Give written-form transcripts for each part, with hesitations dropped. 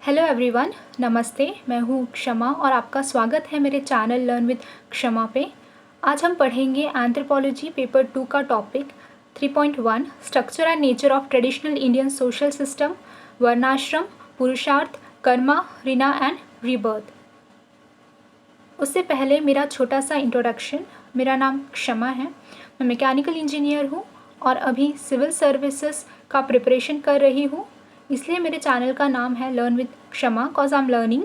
Hello everyone, नमस्ते। मैं हूँ क्षमा और आपका स्वागत है मेरे चैनल लर्न विद क्षमा पे। आज हम पढ़ेंगे एंथ्रोपोलॉजी पेपर 2 का topic 3.1 structure and nature of traditional Indian social system, वर्णाश्रम, पुरुषार्थ, कर्मा, ऋणा एंड रीबर्थ। उससे पहले मेरा छोटा सा इंट्रोडक्शन। मेरा नाम क्षमा है। मैं मैकेनिकल इंजीनियर हूँ और अभी सिविल सर्विसेज का प्रिपरेशन कर रही हूँ, इसलिए मेरे चैनल का नाम है लर्न विद क्षमा कॉज आई एम लर्निंग।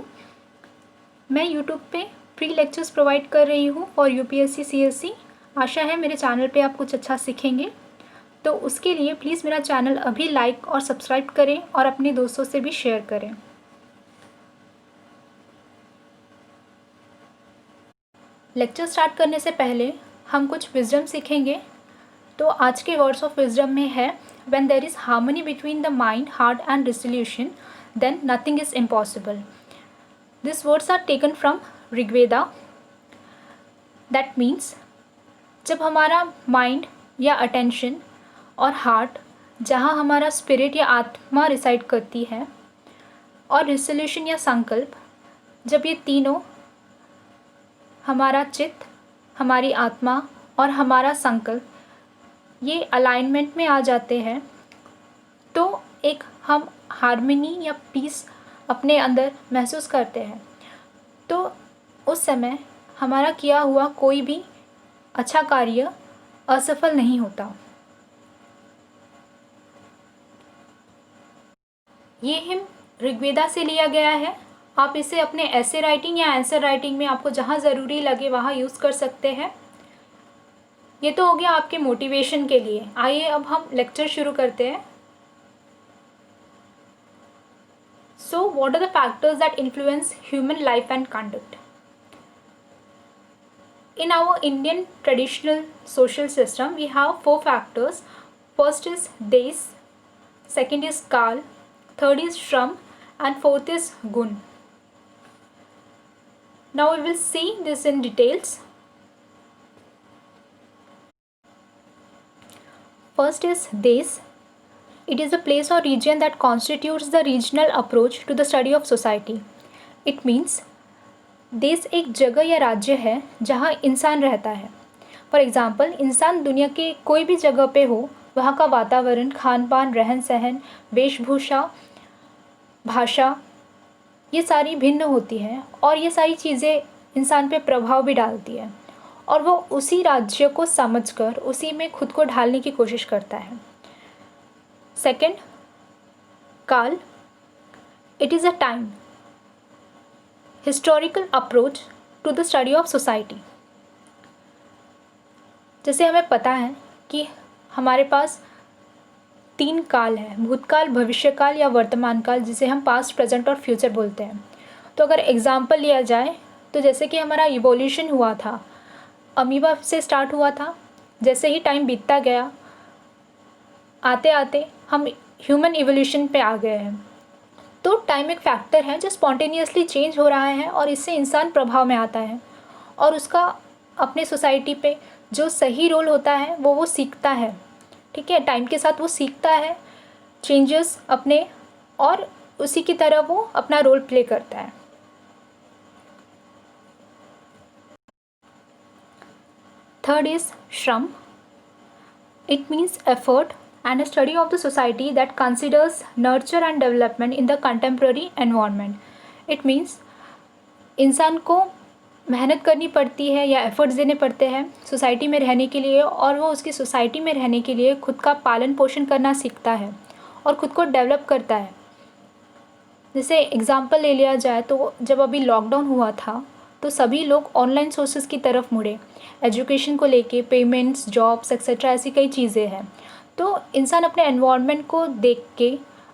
मैं यूट्यूब पे फ्री लेक्चर्स प्रोवाइड कर रही हूँ और यूपीएससी सीएससी। आशा है मेरे चैनल पे आप कुछ अच्छा सीखेंगे, तो उसके लिए प्लीज़ मेरा चैनल अभी लाइक और सब्सक्राइब करें और अपने दोस्तों से भी शेयर करें। लेक्चर स्टार्ट करने से पहले हम कुछ विजडम सीखेंगे। तो आज के वर्ड्स ऑफ विजडम में है when there is harmony between the mind, heart and resolution then nothing is impossible. This words are taken from Rigveda. That means जब हमारा माइंड या अटेंशन और हार्ट, जहाँ हमारा स्पिरिट या आत्मा रिसाइड करती है, और रिजोल्यूशन या संकल्प, जब ये तीनों हमारा चित्त, हमारी आत्मा और हमारा संकल्प ये अलाइनमेंट में आ जाते हैं, तो एक हम हार्मनी या पीस अपने अंदर महसूस करते हैं। तो उस समय हमारा किया हुआ कोई भी अच्छा कार्य असफल नहीं होता। ये हिम ऋग्वेदा से लिया गया है। आप इसे अपने ऐसे राइटिंग या आंसर राइटिंग में आपको जहाँ ज़रूरी लगे वहाँ यूज़ कर सकते हैं। ये तो हो गया आपके मोटिवेशन के लिए। आइए अब हम लेक्चर शुरू करते हैं। So, what are the factors that influence human life and conduct? In our Indian traditional social system, we have 4 factors. First is Des, second is Kal, third is Shram, and fourth is Gun. Now we will see this in details. First is Des. It is a place or region that constitutes the regional approach to the study of society. It means देश एक जगह या राज्य है जहाँ इंसान रहता है। फॉर एग्ज़ाम्पल, इंसान दुनिया के कोई भी जगह पे हो, वहाँ का वातावरण, खान पान, रहन सहन, वेशभूषा, भाषा, ये सारी भिन्न होती हैं और ये सारी चीज़ें इंसान पे प्रभाव भी डालती है और वो उसी राज्य को समझकर उसी में खुद को ढालने की कोशिश करता है। सेकंड, काल। It is a time, historical approach to the study of society. जैसे हमें पता है कि हमारे पास 3 काल है, भूतकाल, भविष्यकाल या वर्तमान काल, जिसे हम पास्ट, प्रेजेंट और फ्यूचर बोलते हैं। तो अगर एग्जाम्पल लिया जाए तो जैसे कि हमारा इवोल्यूशन हुआ था, अमीबा से स्टार्ट हुआ था, जैसे ही टाइम बीतता गया, आते आते हम ह्यूमन इवोल्यूशन पे आ गए हैं। तो टाइम एक फैक्टर है जो स्पॉन्टेनियसली चेंज हो रहा है और इससे इंसान प्रभाव में आता है और उसका अपने सोसाइटी पे जो सही रोल होता है वो सीखता है। ठीक है, टाइम के साथ वो सीखता है चेंजेस अपने, और उसी की तरह वो अपना रोल प्ले करता है। थर्ड इज श्रम। It means effort and a study of the society that considers nurture and development in the contemporary environment. It means इंसान को मेहनत करनी पड़ती है या एफर्ट्स देने पड़ते हैं सोसाइटी में रहने के लिए, और वो उसकी सोसाइटी में रहने के लिए खुद का पालन पोषण करना सीखता है और खुद को डेवलप करता है। जैसे एग्ज़ाम्पल ले लिया जाए तो जब अभी लॉकडाउन हुआ था तो सभी लोग ऑनलाइन सोर्सेज की तरफ मुड़े, एजुकेशन को लेके, पेमेंट्स, जॉब्स एक्सेट्रा, ऐसी कई चीज़ें हैं। तो इंसान अपने एनवायरनमेंट को देख के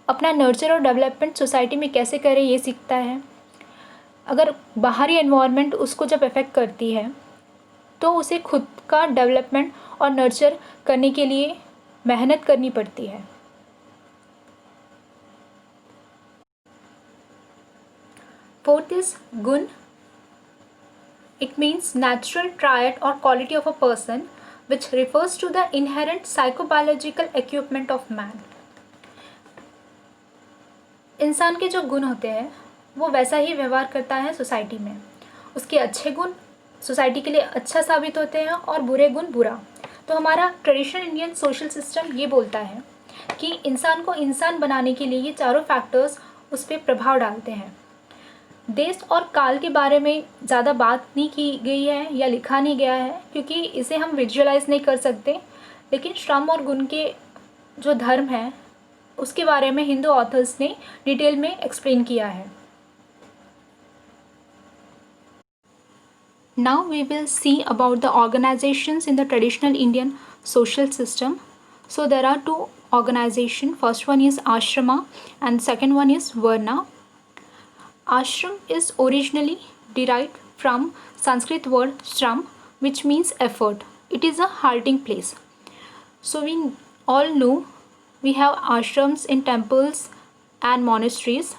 अपना नर्चर और डेवलपमेंट सोसाइटी में कैसे करे ये सीखता है। अगर बाहरी एनवायरनमेंट उसको जब अफेक्ट करती है तो उसे खुद का डेवलपमेंट और नर्चर करने के लिए मेहनत करनी पड़ती है। फोर्थ इज गुण। इट मीन्स नेचुरल ट्रायड और quality of a person which refers to the inherent psychobiological equipment of man. इंसान के जो गुण होते हैं वो वैसा ही व्यवहार करता है सोसाइटी में। उसके अच्छे गुण सोसाइटी के लिए अच्छा साबित होते हैं और बुरे गुण बुरा। तो हमारा ट्रेडिशनल इंडियन सोशल सिस्टम ये बोलता है कि इंसान को इंसान बनाने के लिए ये चारों फैक्टर्स उस पर प्रभाव डालते हैं। देश और काल के बारे में ज़्यादा बात नहीं की गई है या लिखा नहीं गया है क्योंकि इसे हम विजुअलाइज नहीं कर सकते, लेकिन श्रम और गुण के जो धर्म है उसके बारे में हिंदू ऑथर्स ने डिटेल में एक्सप्लेन किया है। Now we will see about the organizations in the traditional Indian social system. So there are two organizations. First one is ashrama and second one is varna. Ashram is originally derived from Sanskrit word shram, which means effort. It is a halting place. So we all know we have ashrams in temples and monasteries.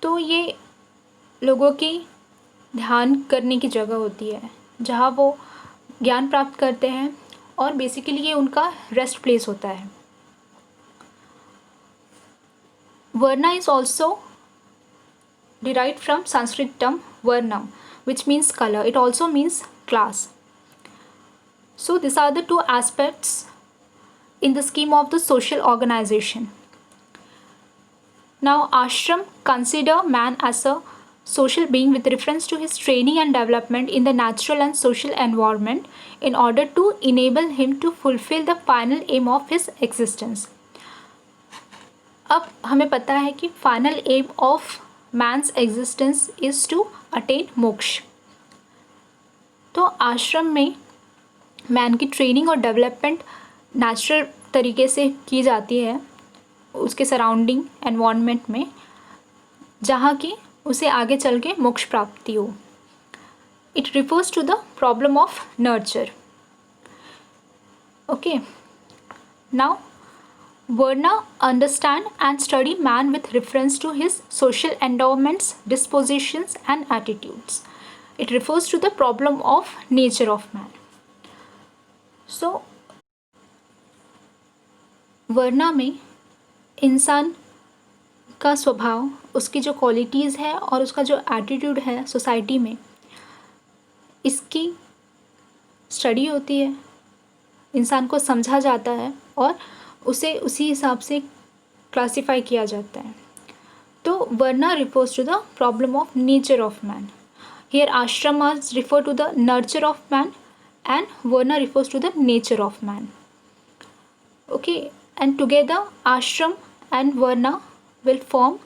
तो ये लोगों की ध्यान करने की जगह होती है जहाँ वो ज्ञान प्राप्त करते हैं और बेसिकली ये उनका रेस्ट प्लेस होता है। Varna is also derived from Sanskrit term varnam, which means color. It also means class. So these are the two aspects in the scheme of the social organization. Now ashram consider man as a social being with reference to his training and development in the natural and social environment in order to enable him to fulfill the final aim of his existence. अब हमें पता है कि final aim of man's existence is to attain moksha. तो आश्रम में man की training और डेवलपमेंट नेचुरल तरीके से की जाती है उसके सराउंडिंग एनवायरनमेंट में, जहाँ की उसे आगे चल के मोक्ष प्राप्ति हो। It refers to the problem of nurture. Okay, now Varna understand and study man with reference to his social endowments, dispositions and attitudes. It refers to the problem of nature of man. So, वर्ना में इंसान का स्वभाव, उसकी जो qualities है और उसका जो एटीट्यूड है सोसाइटी में, इसकी स्टडी होती है, इंसान को समझा जाता है और उसे उसी हिसाब से क्लासिफाई किया जाता है। तो varna refers to the problem of nature of man. Here ashramas refer to the nurture of man and varna refers to the nature of man. Okay, and together ashram and varna will form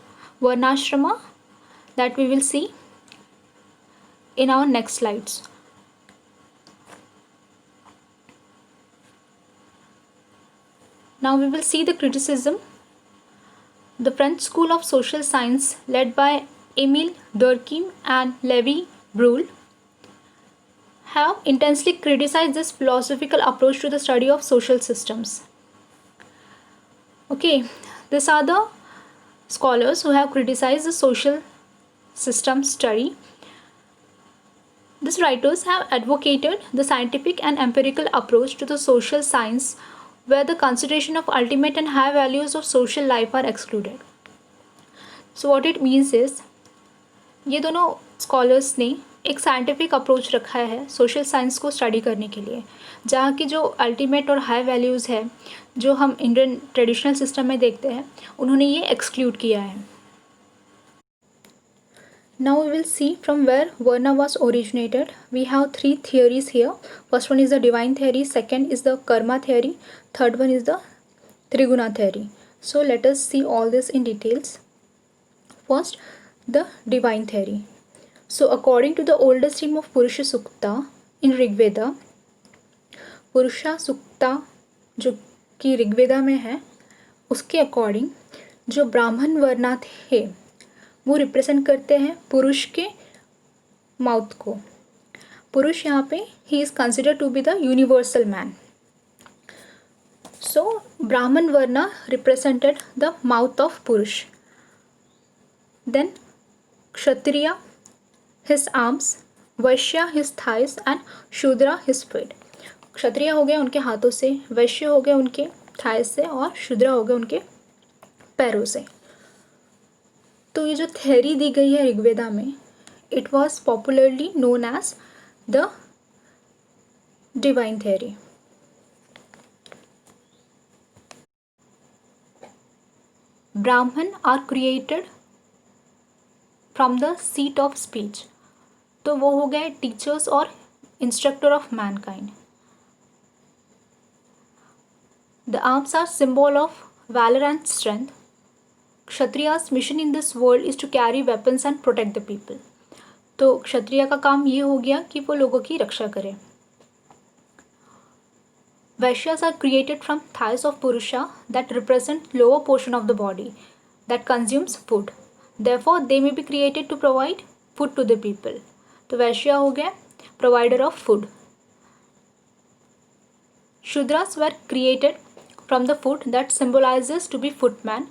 varnashrama that we will see in our next slides. Now we will see the criticism. The French school of social science led by Émile Durkheim and Levi Brule have intensely criticized this philosophical approach to the study of social systems. Okay, these are the scholars who have criticized the social system study. These writers have advocated the scientific and empirical approach to the social science where the consideration of ultimate and high values of social life are excluded. So what it means is, ये दोनों scholars ने एक scientific approach रखा है social science को study करने के लिए, जहाँ की जो अल्टीमेट और हाई वैल्यूज़ है जो हम इंडियन ट्रेडिशनल सिस्टम में देखते हैं, उन्होंने ये एक्सक्लूड किया है। Now we will see from where Varna was originated. We have three theories here. First one is the divine theory, second is the karma theory, third one is the Triguna theory. So let us see all this in details. First, the divine theory. So according to the oldest stream of Purusha Sukta in Rigveda, Purusha Sukta जो कि ऋग्वेदा में है, उसके according जो ब्राह्मण वर्णा थे वो रिप्रेजेंट करते हैं पुरुष के माउथ को। पुरुष यहाँ पे he is considered to be the universal man. So Brahman varna represented the mouth of Purush. Then Kshatriya his arms, Vaishya his thighs and Shudra his feet. Kshatriya हो गए उनके हाथों से, वैश्य हो गए उनके थाइस से और शूद्रा हो गए उनके पैरों से। तो ये जो थ्योरी दी गई है ऋग्वेदा में, it was popularly known as the divine theory. Brahman are created from the seat of speech. तो वो हो गए टीचर्स और instructor of mankind. The arms are symbol of valour and strength. Kshatriyas mission in this world is to carry weapons and protect the people. तो क्षत्रिय का काम ये हो गया कि वो लोगों की रक्षा करे। Vaishyas are created from thighs of Purusha that represent lower portion of the body that consumes food, therefore they may be created to provide food to the people. तो वैश्य हो गया provider of food. Shudras were created from the food that symbolises to be footman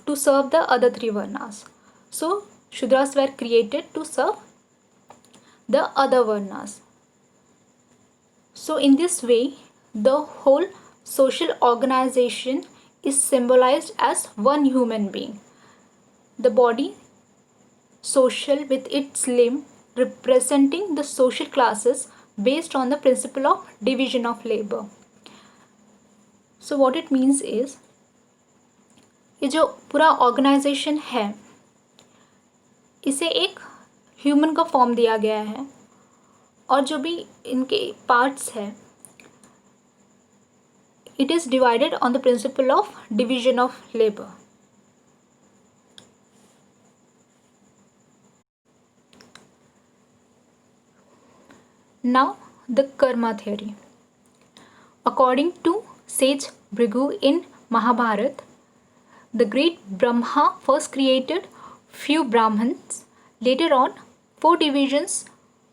to serve the other three varnas. So Shudras were created to serve the other varnas. So in this way, the whole social organization is symbolized as one human being. The body, social with its limb, representing the social classes based on the principle of division of labor. So what it means is, ये जो पूरा organisation है इसे एक human का form दिया गया है, और जो भी इनके पार्ट्स है it is divided on the principle of division of labour. Now the karma theory. According to sage Bhrigu in Mahabharata, the great Brahma first created few Brahmins. Later on, 4 divisions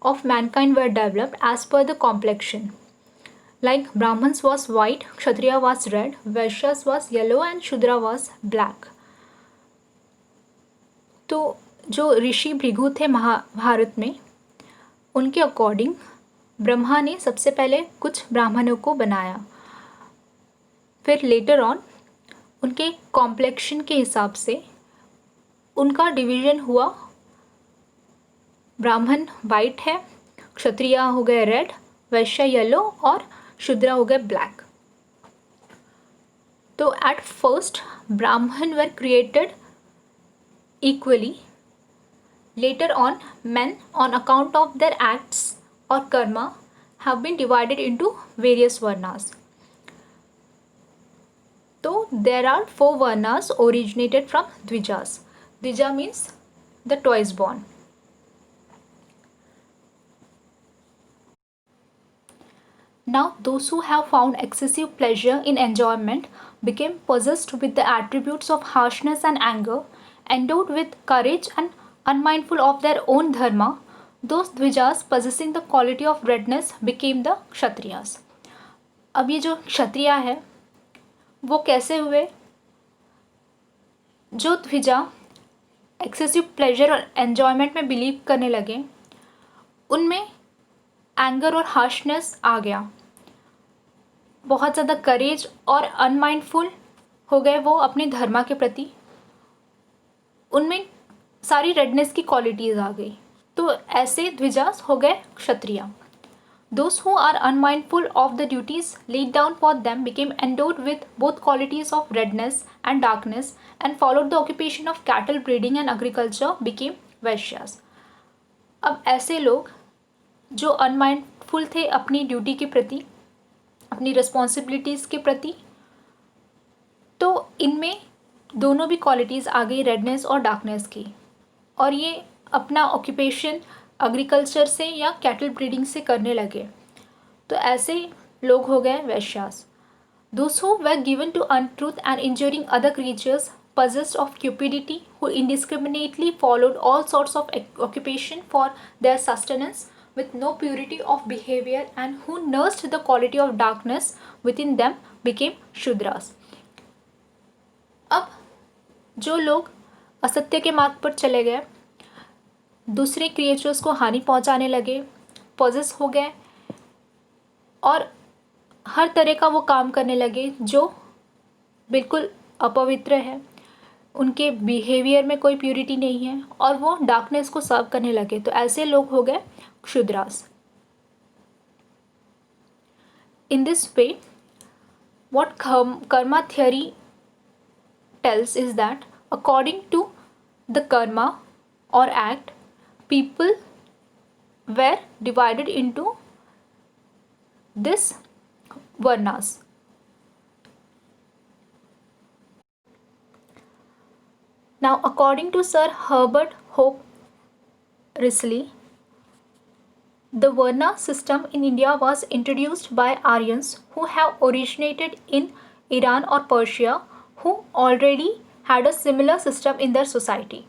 of mankind were developed as per the complexion. Like Brahmins was white, Kshatriya was red, Vaishyas was yellow and Shudra was black. तो जो ऋषि भृगु थे महाभारत में, उनके according Brahma ने सबसे पहले कुछ ब्राह्मणों को बनाया। फिर लेटर ऑन उनके कॉम्प्लेक्शन के हिसाब से उनका डिवीज़न हुआ। ब्राह्मण वाइट है, क्षत्रिय हो गए रेड, वैश्य येलो और शूद्र हो गए ब्लैक। तो एट फर्स्ट ब्राह्मण वर created equally. Later on men on account of their acts or karma have been divided into various varnas. So there are 4 varnas originated from Dvijas. Dvija means the twice born. Now those who have found excessive pleasure in enjoyment became possessed with the attributes of harshness and anger, endowed with courage and unmindful of their own dharma. Those Dvijas possessing the quality of redness became the Kshatriyas. अब ये जो क्षत्रिय है वो कैसे हुए? जो Dwija excessive pleasure और enjoyment में बिलीव करने लगे, उनमें एंगर और हार्शनेस आ गया, बहुत ज़्यादा करेज और अनमाइंडफुल हो गए वो अपने धर्मा के प्रति, उनमें सारी रेडनेस की क्वालिटीज़ आ गई। तो ऐसे द्विजास हो गए क्षत्रिय। Those who are unmindful of the duties laid down for them became endowed with both qualities of redness and darkness and followed the occupation of cattle breeding and agriculture became Vaishyas. अब ऐसे लोग जो unmindful थे अपनी duty के प्रति, अपनी responsibilities के प्रति, तो इनमें दोनों भी क्वालिटीज़ आ गई रेडनेस और डार्कनेस की, और ये अपना ऑक्यूपेशन एग्रीकल्चर से या कैटल ब्रीडिंग से करने लगे। तो ऐसे लोग हो गए वैश्यास। Those who were given to untruth and injuring other creatures, possessed of cupidity, who indiscriminately followed all sorts of occupation for their sustenance with no purity of behavior and who nursed the quality of darkness within them became Shudras. अब जो लोग असत्य के मार्ग पर चले गए, दूसरे क्रिएचर्स को हानि पहुंचाने लगे, पॉजेस हो गए और हर तरह का वो काम करने लगे जो बिल्कुल अपवित्र है, उनके बिहेवियर में कोई प्योरिटी नहीं है और वो डार्कनेस को सर्व करने लगे, तो ऐसे लोग हो गए Shudras. In this way what karma theory tells is that according to the karma or act, people were divided into this varnas. Now, according to Sir Herbert Hope Risley, the Varna system in India was introduced by Aryans who have originated in Iran or Persia, who already had a similar system in their society.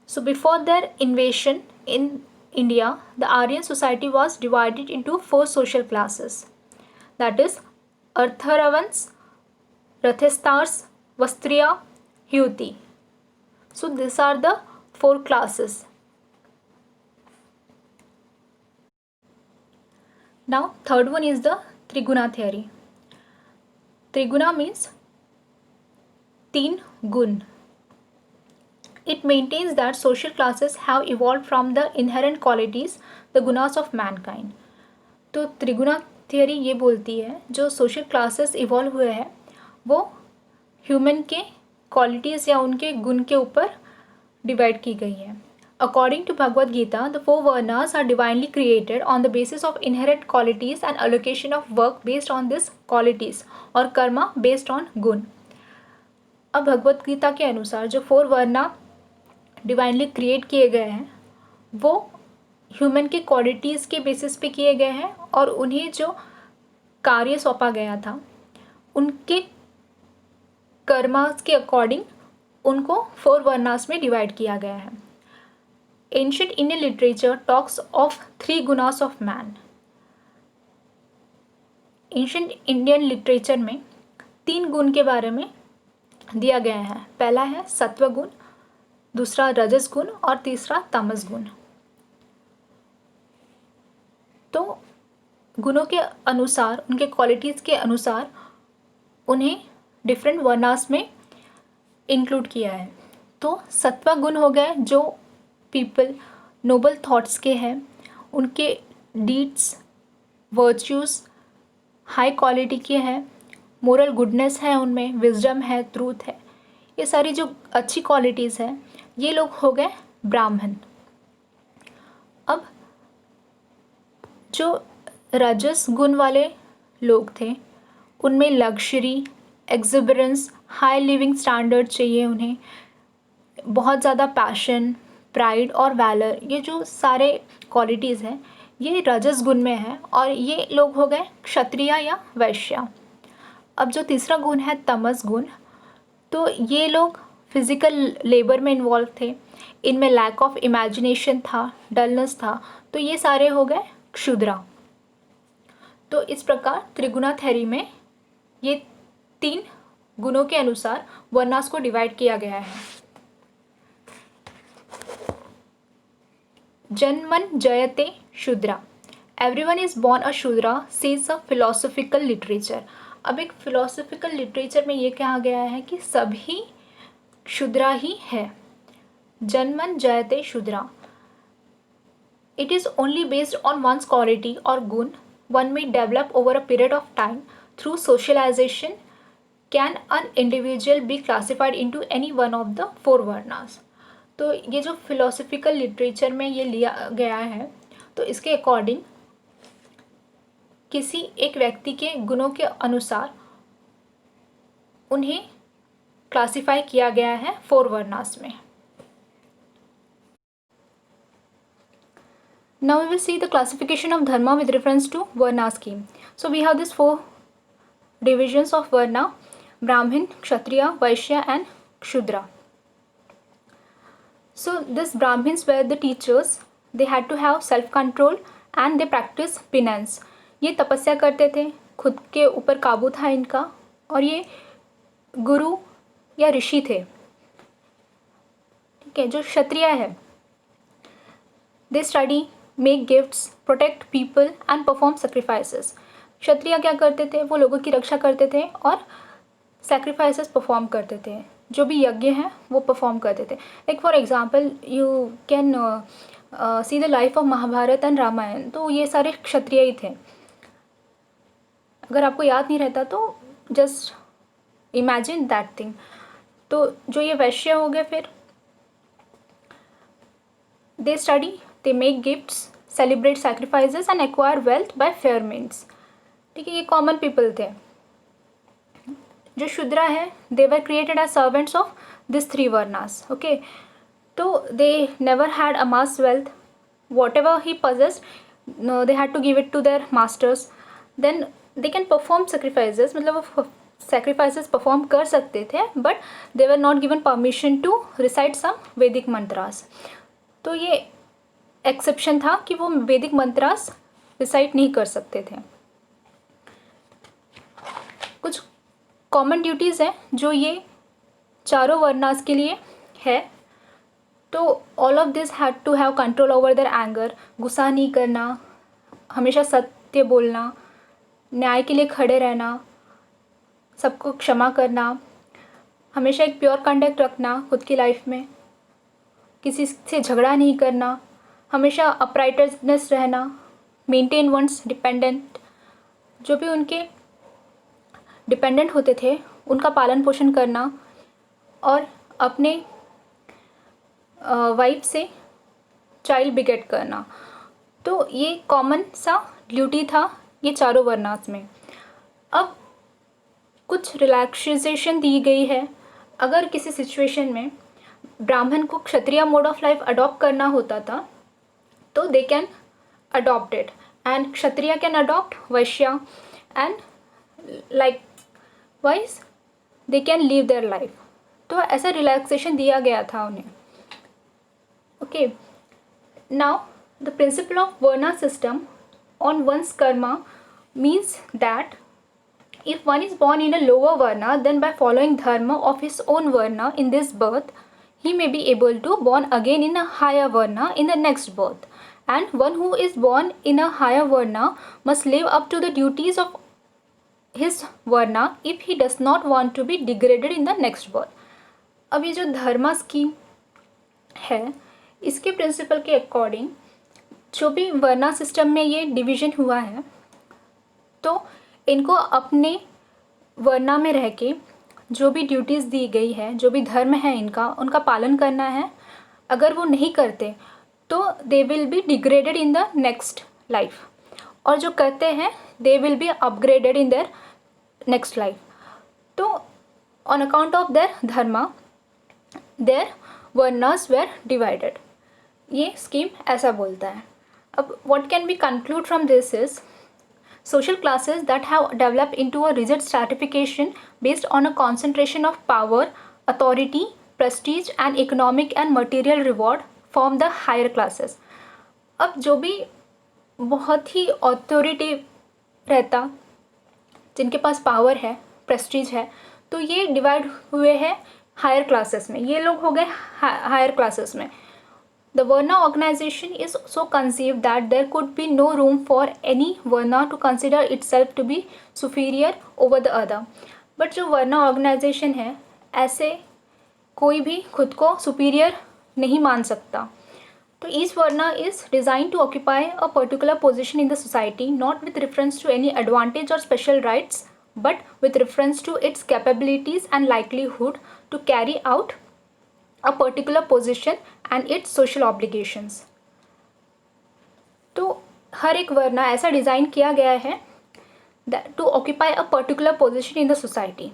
So before their invasion in India, the Aryan society was divided into 4 social classes. That is Artharavans, Rathestars, Vastriya, Hyuti. So these are the 4 classes. Now third one is the Triguna theory. Triguna means 3 gun. It maintains that social classes have evolved from the inherent qualities, the gunas of mankind. तो त्रिगुणा theory ये बोलती है जो social classes evolve हुए हैं वो human के qualities या उनके गुण के ऊपर डिवाइड की गई है। According to Bhagavad Gita, the 4 varnas are divinely created on the basis of inherent qualities and allocation of work based on this qualities और कर्मा बेस्ड ऑन गुण। अब भगवद गीता के अनुसार जो 4 वर्ना डिवाइनली क्रिएट किए गए हैं वो ह्यूमन के क्वालिटीज़ के बेसिस पे किए गए हैं और उन्हें जो कार्य सौंपा गया था उनके कर्मास के अकॉर्डिंग उनको 4 वर्नास में डिवाइड किया गया है। Ancient Indian literature talks of 3 गुनास of man. Ancient Indian literature में 3 गुण के बारे में दिया गया है। पहला है सत्व गुण, दूसरा रजस गुण और तीसरा तमस गुण। तो गुणों के अनुसार, उनके क्वालिटीज़ के अनुसार उन्हें डिफरेंट वर्नास में इंक्लूड किया है। तो सत्व गुण हो गए जो पीपल नोबल थॉट्स के हैं, उनके डीड्स वर्च्यूज़ हाई क्वालिटी के हैं, मोरल गुडनेस है उनमें, विजडम है, ट्रूथ है, ये सारी जो अच्छी क्वालिटीज़ हैं ये लोग हो गए ब्राह्मण। अब जो रजस गुण वाले लोग थे उनमें लग्जरी, एक्सिबरेंस, हाई लिविंग स्टैंडर्ड चाहिए उन्हें, बहुत ज़्यादा पैशन, प्राइड और वैलर, ये जो सारे क्वालिटीज़ हैं ये रजस गुण में है और ये लोग हो गए क्षत्रिय या वैश्य। अब जो तीसरा गुण है तमस गुण, तो ये लोग फिज़िकल लेबर में इन्वॉल्व थे, इनमें लैक ऑफ इमेजिनेशन था, डलनेस था, तो ये सारे हो गए क्षुद्रा। तो इस प्रकार त्रिगुणा थ्योरी में ये 3 गुणों के अनुसार वर्नास को डिवाइड किया गया है। जन्मन जयते शूद्रा, everyone is born a Shudra says a philosophical literature. अब एक फिलोसॉफिकल लिटरेचर में ये कहा गया है कि सभी शूद्रा ही है। जन्मन जयते शूद्रा, it is only based on one's quality or gun one may develop over a period of time through socialization. Can an individual be classified into any one of the 4 varnas? तो ये जो फिलोसॉफिकल लिटरेचर में ये लिया गया है तो इसके अकॉर्डिंग किसी एक व्यक्ति के गुणों के अनुसार उन्हें क्लासिफाई किया गया है 4 वर्नास में। Now we will see the classification of dharma with reference to varna scheme. So we have these 4 divisions of varna: Brahmin, Kshatriya, Vaishya and Shudra. So these Brahmins were the teachers. They had to have self-control and they practice penance. ये तपस्या करते थे, खुद के ऊपर काबू था इनका, और ये गुरु या ऋषि थे। ठीक है, जो क्षत्रिय है they study, make gifts, protect people and perform sacrifices. Kshatriya क्या करते थे, वो लोगों की रक्षा करते थे और सेक्रीफाइसेस परफॉर्म करते थे। जो भी यज्ञ हैं वो परफॉर्म करते थे। Like for example you can see the life of Mahabharata and Ramayana, तो ये सारे क्षत्रिय ही थे। अगर आपको याद नहीं रहता तो जस्ट इमेजिन दैट थिंग। तो जो ये वैश्य हो गए, फिर they study, they make gifts, celebrate sacrifices and acquire wealth by fair means. ठीक है, ये कॉमन पीपल थे। जो शूद्रा है, they were created as servants of this three varnas. Okay, तो they never had amass wealth, whatever he possessed they had to give it to their masters. Then they can perform sacrifices, मतलब वो sacrifices perform कर सकते थे, but they were not given permission to recite some वैदिक मंत्रास। तो ये exception था कि वो वैदिक मंत्रास रिसाइट नहीं कर सकते थे। कुछ कॉमन ड्यूटीज़ हैं जो ये चारों वर्नास के लिए है। तो all of this had to have control over their anger, गुस्सा नहीं करना, हमेशा सत्य बोलना, न्याय के लिए खड़े रहना, सबको क्षमा करना, हमेशा एक प्योर कंडक्ट रखना खुद की लाइफ में, किसी से झगड़ा नहीं करना, हमेशा अपराइटनेस रहना, मेंटेन वंस डिपेंडेंट, जो भी उनके डिपेंडेंट होते थे उनका पालन पोषण करना, और अपने वाइफ से चाइल्ड बिगेट करना। तो ये कॉमन सा ड्यूटी था ये चारों वर्नास में। अब कुछ रिलैक्सेशन दी गई है। अगर किसी सिचुएशन में ब्राह्मण को Kshatriya mode of life adopt करना होता था तो they can adopt it, and Kshatriya can adopt Vaishya, and likewise they can live their life. तो ऐसा रिलैक्सेशन दिया गया था उन्हें। Okay, now the principle of Varna system on one's karma means that if one is born in a lower Varna, then by following dharma of his own Varna in this birth, he may be able to born again in a higher Varna in the next birth. And one who is born in a higher Varna must live up to the duties of his Varna if he does not want to be degraded in the next birth. अब ये जो धर्मा scheme है, इसके principal के according जो भी वर्ना system में ये डिवीज़न हुआ है, तो इनको अपने वर्ना में रह के जो भी ड्यूटीज़ दी गई है, जो भी धर्म है इनका, उनका पालन करना है। अगर वो नहीं करते तो they will be degraded in the next life, और जो करते हैं they will be upgraded in their next life. तो on account of their dharma their varnas were divided. ये स्कीम ऐसा बोलता है। अब what can be concluded from this is social classes that have developed into a rigid stratification based on a concentration of power, authority, prestige and economic and material reward form the higher classes. अब जो भी बहुत ही authority रहता, जिनके पास power है, Prestige है, तो ये डिवाइड हुए हैं हायर क्लासेस में। ये लोग हो गए हायर क्लासेस में। The Varna organization is so conceived that there could be no room for any Varna to consider itself to be superior over the other. But जो Varna organization है, ऐसे कोई भी खुद को superior नहीं मान सकता। तो each Varna is designed to occupy a particular position in the society, not with reference to any advantage or special rights, but with reference to its capabilities and likelihood to carry out a particular position and its social obligations. तो हर एक वर्ना ऐसा design किया गया है to occupy a particular position in the society.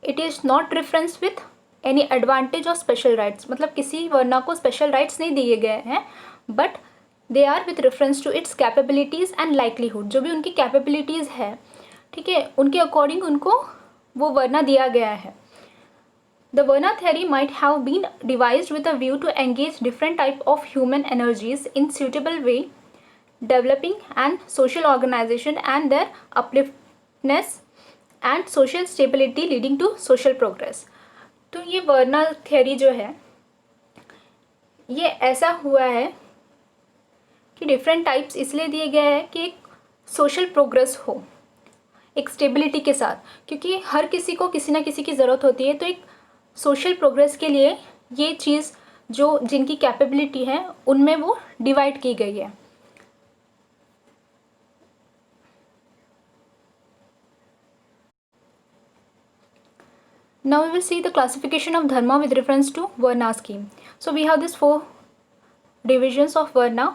It is not reference with any advantage or special rights. मतलब किसी वर्ना को special rights नहीं दिए गए हैं, but they are with reference to its capabilities and likelihood. जो भी उनकी capabilities है, ठीक है, उनके अकॉर्डिंग उनको वो वर्ना दिया गया है। The Varna theory might have been devised with a view to engage different type of human energies in suitable way, developing and social organization and their upliftness and social stability leading to social progress. तो ये वर्ना theory जो है, ये ऐसा हुआ है कि different types इसलिए दिए गए हैं कि एक social progress हो, एक stability के साथ, क्योंकि हर किसी को किसी ना किसी की ज़रूरत होती है। तो एक सोशल प्रोग्रेस के लिए ये चीज़ जो जिनकी कैपेबिलिटी है उनमें वो डिवाइड की गई है। Now we will see the classification of dharma with reference to Varna scheme. So we have these 4 divisions of Varna: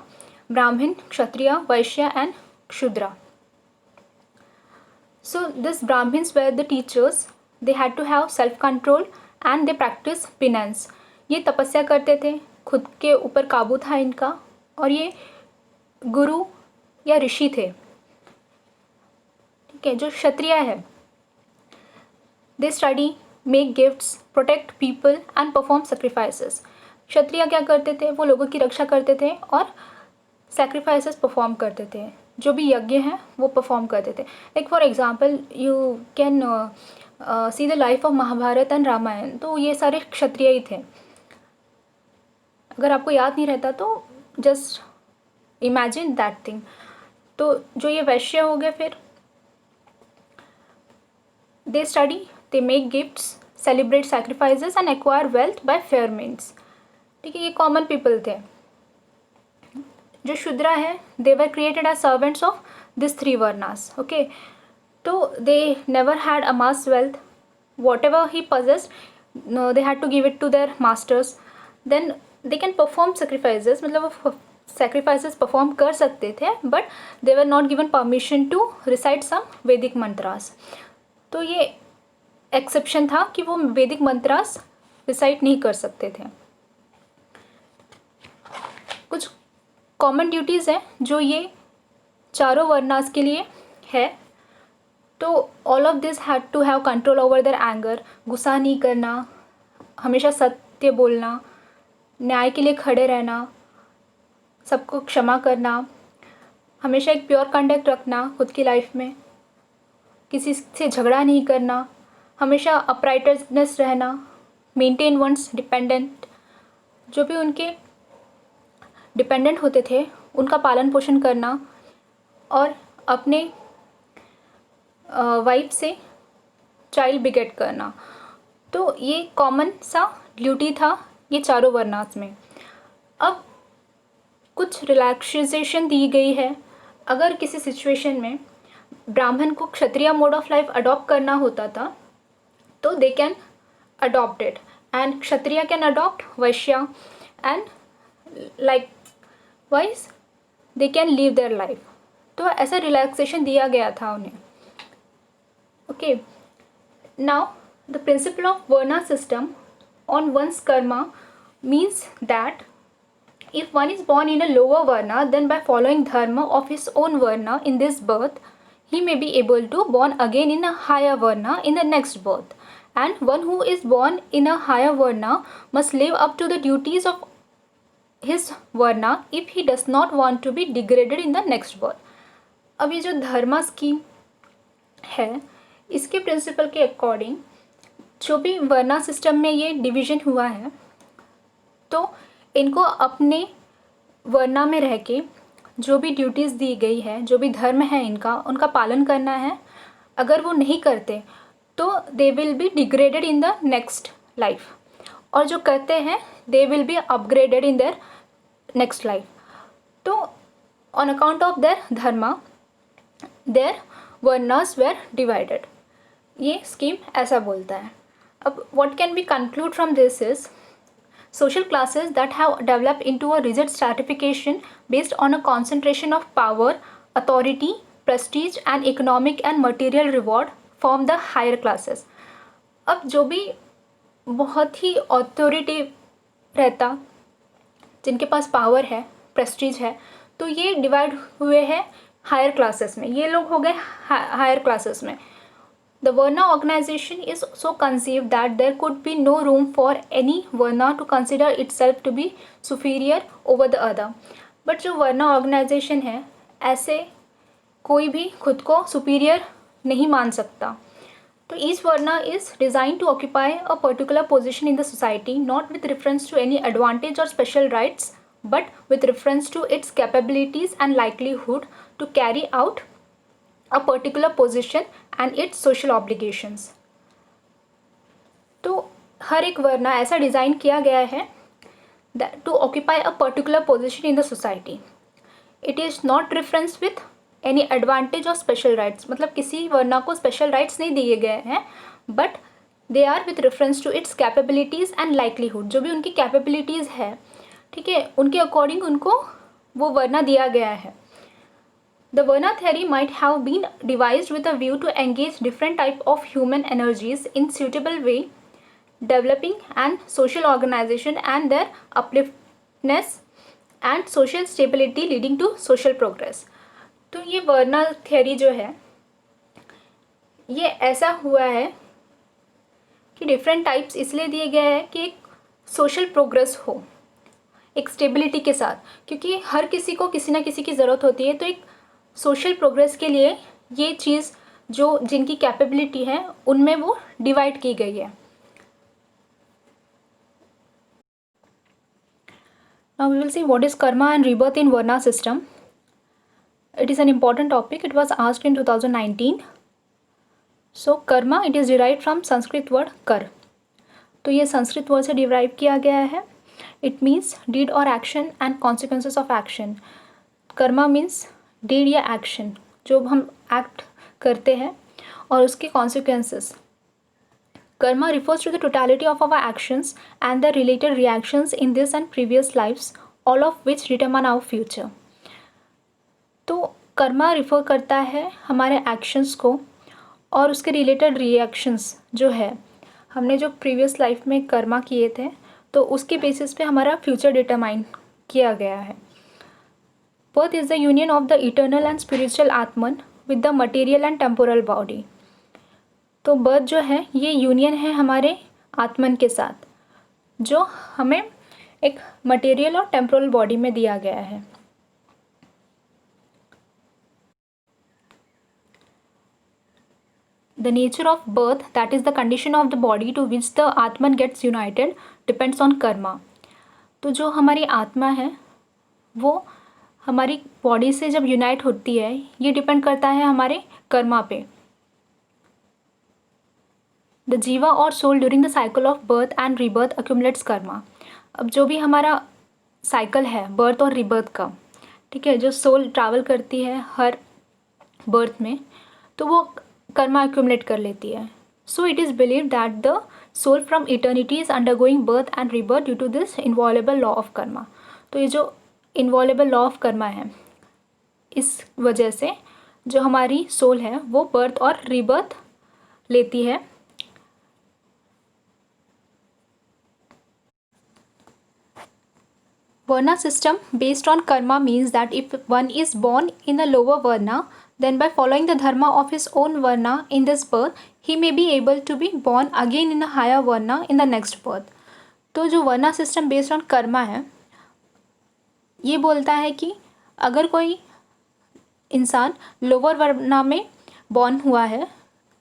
Brahmin, Kshatriya, Vaishya and Shudra. So these Brahmins were the teachers. They had to have self-control and they practice penance. ये तपस्या करते थे, खुद के ऊपर काबू था इनका, और ये गुरु या ऋषि थे। ठीक है, जो क्षत्रिय है, they study, make gifts, protect people and perform sacrifices. Kshatriya क्या करते थे? वो लोगों की रक्षा करते थे और सेक्रीफाइसेस परफॉर्म करते थे, जो भी यज्ञ हैं वो परफॉर्म करते थे। Like for example you can see the life of Mahabharata and Ramayana, तो ये सारे क्षत्रिय ही थे। अगर आपको याद नहीं रहता तो जस्ट इमेजिन दैट थिंग। तो जो ये वैश्य हो गए, फिर they study, they make gifts, celebrate sacrifices and acquire wealth by fair means. ठीक है, ये कॉमन पीपल थे। जो शूद्रा है, they were created as servants of this 3 varnas. Okay, तो they never had amass wealth, whatever he possessed they had to give it to their masters. Then they can perform sacrifices, मतलब वो sacrifices perform कर सकते थे, but they were not given permission to recite some वैदिक मंत्रास। तो ये exception था कि वो वैदिक मंत्रास रिसाइट नहीं कर सकते थे। कुछ कॉमन ड्यूटीज़ हैं जो ये चारों वर्नास के लिए है। तो all of this had to have control over their anger, गुस्सा नहीं करना, हमेशा सत्य बोलना, न्याय के लिए खड़े रहना, सबको क्षमा करना, हमेशा एक प्योर कंडक्ट रखना खुद की लाइफ में, किसी से झगड़ा नहीं करना, हमेशा अपराइटनेस रहना, मेंटेन वंस डिपेंडेंट, जो भी उनके डिपेंडेंट होते थे उनका पालन पोषण करना, और अपने वाइफ से चाइल्ड बिगेट करना। तो ये कॉमन सा ड्यूटी था ये चारों वर्नास में। अब कुछ रिलैक्सेशन दी गई है। अगर किसी सिचुएशन में ब्राह्मण को Kshatriya mode of life adopt करना होता था तो they can adopt it, and Kshatriya can adopt Vaishya, and likewise they can live their life. तो ऐसा रिलैक्सेशन दिया गया था उन्हें। Okay, now the principle of varna system on one's karma means that if one is born in a lower varna, then by following dharma of his own varna in this birth, he may be able to born again in a higher varna in the next birth. And one who is born in a higher varna must live up to the duties of his varna if he does not want to be degraded in the next birth. अब ये जो धर्मा scheme है, इसके principal के according जो भी वर्ना system में ये डिवीज़न हुआ है, तो इनको अपने वर्ना में रह के जो भी ड्यूटीज़ दी गई है, जो भी धर्म है इनका, उनका पालन करना है। अगर वो नहीं करते तो they will be degraded in the next life, और जो करते हैं they will be upgraded in their next life. तो on account of their dharma their varnas were divided. ये स्कीम ऐसा बोलता है। अब what can we conclude from this is social classes that have developed into a rigid stratification based on a concentration of power, authority, prestige and economic and material reward form the higher classes. अब जो भी बहुत ही authority रहता, जिनके पास power है, Prestige है, तो ये डिवाइड हुए हैं हायर क्लासेस में। ये लोग हो गए हायर क्लासेस में। The Varna organization is so conceived that there could be no room for any Varna to consider itself to be superior over the other. But जो Varna organization है, ऐसे कोई भी खुद को superior नहीं मान सकता। तो each Varna is designed to occupy a particular position in the society, not with reference to any advantage or special rights, but with reference to its capabilities and likelihood to carry out a particular position and its social obligations. तो हर एक वर्ना ऐसा design किया गया है to occupy a particular position in the society. It is not reference with any advantage और special rights. मतलब किसी वर्ना को स्पेशल राइट्स नहीं दिए गए हैं, but they are with reference to its capabilities and likelihood. जो भी उनकी कैपेबिलिटीज़ है, ठीक है, उनके अकॉर्डिंग उनको वो वर्ना दिया गया है. The Verna theory might have been devised with a view to engage different type of human energies in suitable way, developing and social organization and their upliftness and social stability leading to social progress. तो ये वर्ना theory जो है, ये ऐसा हुआ है कि different types इसलिए दिए गए हैं कि एक सोशल प्रोग्रेस हो एक स्टेबिलिटी के साथ, क्योंकि हर किसी को किसी ना किसी की ज़रूरत होती है. तो एक सोशल प्रोग्रेस के लिए ये चीज़ जो जिनकी कैपेबिलिटी है उनमें वो डिवाइड की गई है. Now we will see what is karma and rebirth in varna system. It is an important topic. It was asked in 2019. So karma it is derive from Sanskrit word kar. तो ये संस्कृत वर्ड से डिराइव किया गया है. इट मीन्स डीड और action and consequences of action. Karma means deed या action, जो हम एक्ट करते हैं और उसके consequences. Karma refers to the totality of our actions and the related reactions in this and previous lifes, all of which determine our future. तो karma refer करता है हमारे एक्शंस को और उसके रिलेटेड रिएक्शंस जो है, हमने जो प्रीवियस लाइफ में कर्मा किए थे तो उसके बेसिस पे हमारा फ्यूचर डिटरमाइन किया गया है. Birth is the union of the eternal and spiritual Atman with the material and temporal body. तो बर्थ जो है ये यूनियन है हमारे आत्मन के साथ, जो हमें एक मटेरियल और टेम्पोरल बॉडी में दिया गया है. The nature of birth, that is the condition of the body to which the Atman gets united, depends on karma. तो जो हमारी आत्मा है वो हमारी बॉडी से जब यूनाइट होती है, ये डिपेंड करता है हमारे कर्मा पे. द जीवा और soul during the cycle of birth and rebirth accumulates karma. अब जो भी हमारा साइकिल है बर्थ और रीबर्थ का, ठीक है, जो सोल ट्रैवल करती है हर बर्थ में, तो वो कर्मा अक्यूमुलेट कर लेती है. So it is believe that the soul from eternity is undergoing birth and rebirth due to this inviolable law of karma. तो ये जो इनवॉलेबल लॉ ऑफ कर्मा है, इस वजह से जो हमारी सोल है वो बर्थ और रीबर्थ लेती है. Varna system based on karma means that if one is born in a lower varna, then by following the dharma of his own varna in this birth, he may be able to be born again in a higher varna in the next birth. तो जो वर्ना system based on Karma है, ये बोलता है कि अगर कोई इंसान लोअर वर्ना में बॉर्न हुआ है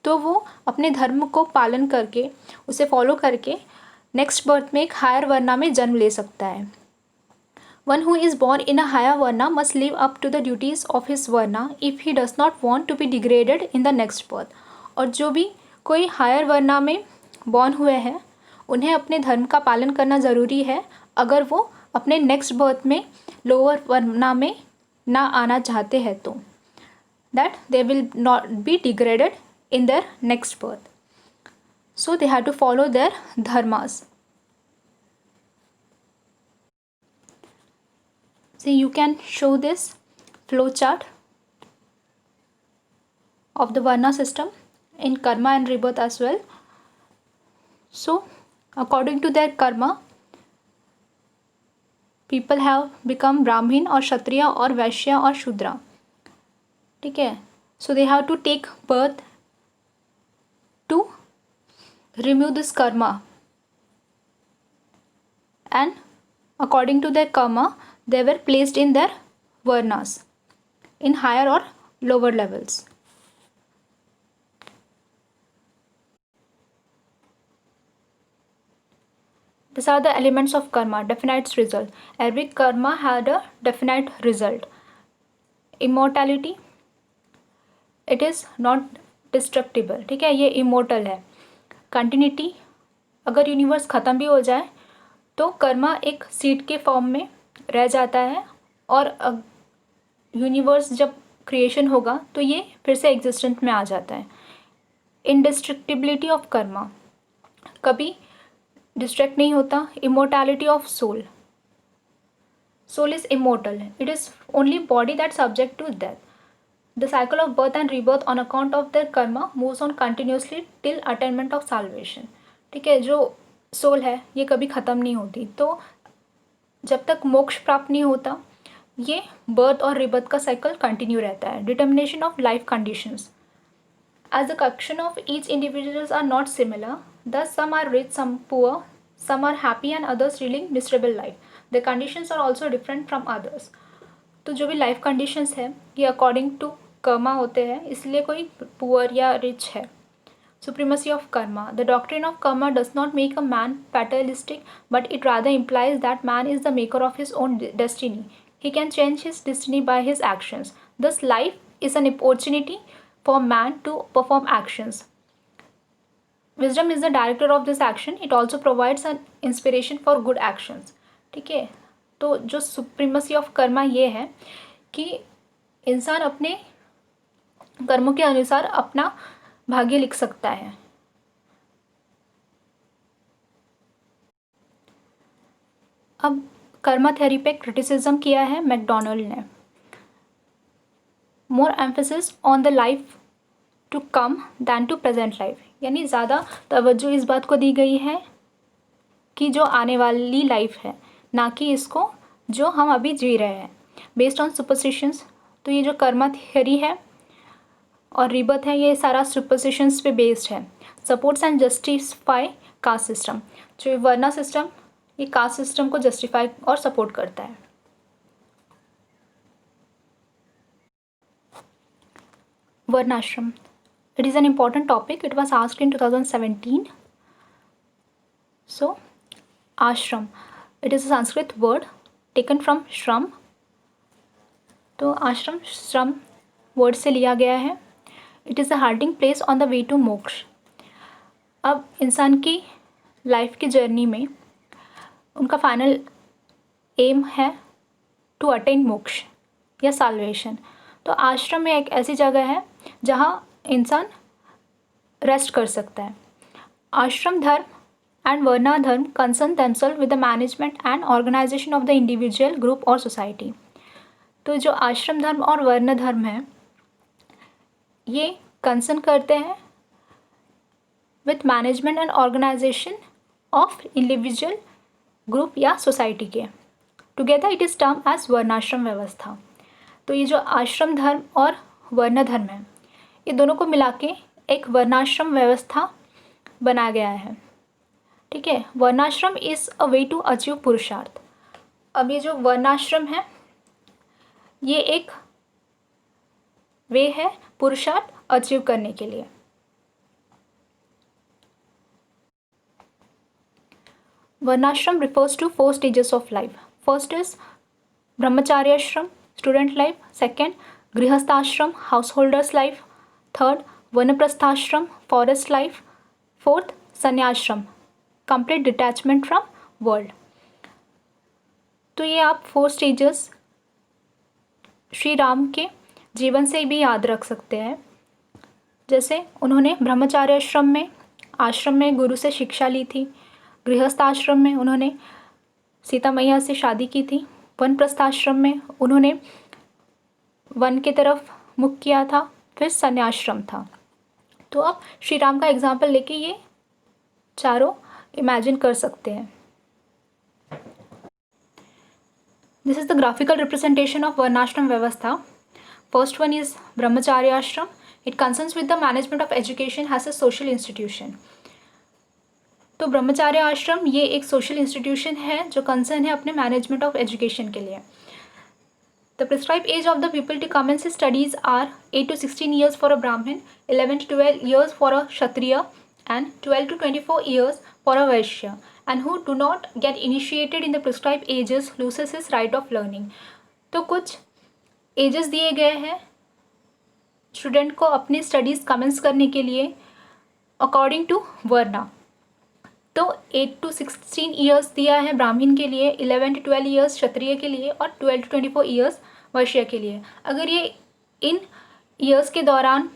तो वो अपने धर्म को पालन करके, उसे फॉलो करके नेक्स्ट बर्थ में एक हायर वर्ना में जन्म ले सकता है. One who is born in a higher varna must live up to the duties of his varna if he does not want to be degraded in the next birth. और जो भी कोई हायर वर्ना में बॉर्न हुए हैं उन्हें अपने धर्म का पालन करना ज़रूरी है अगर वो अपने नेक्स्ट बर्थ में लोअर वर्ना में ना आना चाहते हैं तो, that they will not be degraded in their next birth. So they have to follow their dharmas. So you can show this flow chart of the Varna system in karma and rebirth as well. So according to their karma, people have become Brahmin or Kshatriya or Vaishya or Shudra. ठीक है. So they have to take birth to remove this karma, and according to their karma they were placed in their varnas in higher or lower levels. These are the elements of karma. Definite result. Every karma had a definite result. Immortality, it is not destructible. ठीक है, ये immortal है. Continuity, अगर universe ख़त्म भी हो जाए तो कर्मा एक सीड के फॉर्म में रह जाता है, और यूनिवर्स जब क्रिएशन होगा तो ये फिर से एग्जिस्टेंस में आ जाता है। इंडिस्ट्रक्टिबिलिटी ऑफ कर्मा, कभी डिस्ट्रैक्ट नहीं होता। Immortality of soul, soul is immortal, it is only body that's subject to death. The cycle of birth and rebirth on account of their karma moves on continuously till attainment of salvation. ठीक है, जो soul है ये कभी ख़त्म नहीं होती, तो जब तक मोक्ष प्राप्त नहीं होता ये बर्थ और रिबर्थ का साइकिल कंटिन्यू रहता है। Determination of life conditions, as the condition of each individuals are not similar, thus some are rich, some poor, some are happy and others leading miserable life. The conditions are also different from others. तो जो भी life conditions है ये according to Karma होते हैं, इसलिए कोई poor या रिच है। Supremacy of Karma, the doctrine of Karma does not make a man fatalistic, but it rather implies that man is the maker of his own destiny. He can change his destiny by his actions. Thus life is an opportunity for man to perform actions. Wisdom is the director of this action. It also provides an inspiration for good actions. ठीक है, तो जो supremacy of Karma ये है कि इंसान अपने कर्मों के अनुसार अपना भाग्य लिख सकता है। अब कर्मा थ्योरी पे क्रिटिसिज्म किया है मैकडोनाल्ड ने। More emphasis on the life to come than to present life, यानी ज़्यादा तवज्जो इस बात को दी गई है कि जो आने वाली लाइफ है, ना कि इसको जो हम अभी जी रहे हैं। बेस्ड ऑन सुपरस्टिशंस, तो ये जो कर्मा थियरी है और रिबर्थ है ये सारा सुपरस्टिशंस पे बेस्ड है। Supports and justify caste system, जो ये वर्ना सिस्टम ये कास्ट सिस्टम को जस्टिफाई और सपोर्ट करता है। वर्णाश्रम, it is an important topic. It was asked in 2017. So ashram, it is a Sanskrit word taken from shram. तो आश्रम श्रम वर्ड से लिया गया है। It is a halting place on the way to moksha. अब इंसान की लाइफ की जर्नी में उनका फाइनल एम है टू अटेन मोक्ष या साल्वेशन। तो आश्रम में एक ऐसी जगह है जहाँ इंसान रेस्ट कर सकता है। आश्रम धर्म and varna dharma concern themselves with the management and organisation of the individual, group और सोसाइटी। तो जो आश्रम धर्म और वर्ण धर्म है ये कंसर्न करते हैं with management and organisation of individual, group या सोसाइटी के। Together it is term as varnashrama vyavastha. तो ये जो आश्रम धर्म और वर्ण धर्म है ये दोनों को मिला के एक वर्णाश्रम व्यवस्था बनाया गया है। ठीक है, varnashrama is a way to achieve purushartha. अब ये जो वर्णाश्रम है ये एक वे है पुरुषार्थ अचीव करने के लिए। वर्णाश्रम refers to 4 stages of life. First is brahmacharyashram, student life. Second, grihasthashram, householder's life. Third, vanaprasthashram, forest life. Fourth, sannyashram, complete detachment from world. तो ये आप 4 stages श्री राम के जीवन से भी याद रख सकते हैं। जैसे उन्होंने ब्रह्मचार्य आश्रम में गुरु से शिक्षा ली थी। गृहस्थ आश्रम में उन्होंने सीता मैया से शादी की थी। वनप्रस्थाश्रम में उन्होंने वन की तरफ मुख किया था। फिर संन्याश्रम था। तो आप श्री राम का एग्जाम्पल लेके ये चारों इमेजिन कर सकते हैं। This is the graphical representation of वर्णाश्रम व्यवस्था। फर्स्ट वन इज ब्रह्मचार्य आश्रम. It concerns with the management of education has a social institution. तो ब्रह्मचार्य आश्रम ये एक सोशल इंस्टीट्यूशन है जो कंसर्न है अपने मैनेजमेंट ऑफ एजुकेशन के लिए. The prescribe age of the people to commence studies are 8 to 16 years for a Brahmin, 11 to 12 years for a Kshatriya and 12 to 24 years for a Vaishya, and who do not get initiated in the prescribed ages loses his right of learning. तो कुछ edges दिए गए हैं student को अपनी studies commence करने के लिए अकॉर्डिंग टू वर्ना. तो 8 to 16 ईयर्स दिया है ब्राह्मण के लिए, 11 to 12 ईयर्स क्षत्रिय के लिए और 12 to 24 ईयर्स वैश्य के लिए। अगर ये इन ईयर्स के दौरान